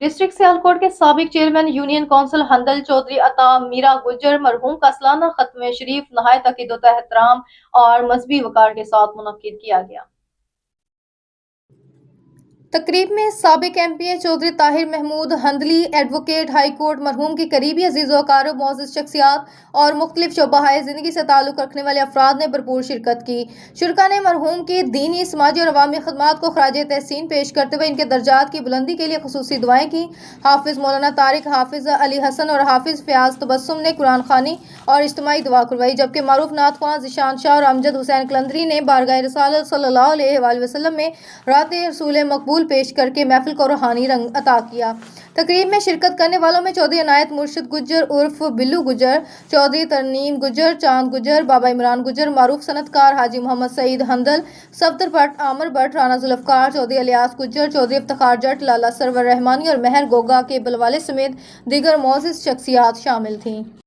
District Sialkot के साबिक chairman union council हंदल Chaudhary अता मीरा गुज्जर मरहूम का सालाना खत्म शरीफ नहायत अकीदत एहतराम और मजहबी वकार के साथ मुनक्किद किया गया। तकरीब में साबिक MP Chaudhry Tahir Mahmood Handli, advocate high court, मरहूम की करीबी अजीज़ वकार मोअज़्ज़ज़ शख्सियात और मुख्तलिफ शोबाए ज़िंदगी से ताल्लुक़ रखने वाले अफराद ने भरपूर शिरकत की। शुरका ने मरहूम की दीनी, समाजी और अवामी खदमात को खराज तहसीन पेश करते हुए इनके दर्जात की बुलंदी के लिए खुसूसी दुआएं की। हाफिज़ मौलाना तारिक, हाफिज़ अली हसन और हाफिज़ फ़याज़ तबस्सुम ने कुरान ख़ानी और इज्तिमाई दुआ करवाई, जबकि मारूफ नात ख्वां ज़ीशान शाह और अमजद हुसैन कलंदरी ने बारगाह रसूल सल्लल्लाहु अलैहि वसल्लम में रात रसूल मकबूल पेश करके महफिल को रूहानी रंग अता किया। तकरीब में शिरकत करने वालों में चौधरी अनायत मुर्शिद गुज्जर उर्फ बिल्लू गुज्जर, चौधरी तरनीम गुज्जर, चांद गुज्जर, बाबा इमरान गुज्जर, मारूफ सनतकार हाजी मोहम्मद सईद हंदल, सफदर भट्ट, आमर भट्ट, राना जुल्फकार, चौधरी इलियास गुज्जर, चौधरी इफ्तिखार जट, लाला सरवर रहमानी और मेहर गोगा के बलवाले समेत दीगर मोअज़्ज़ज़ शख्सियात शामिल थीं।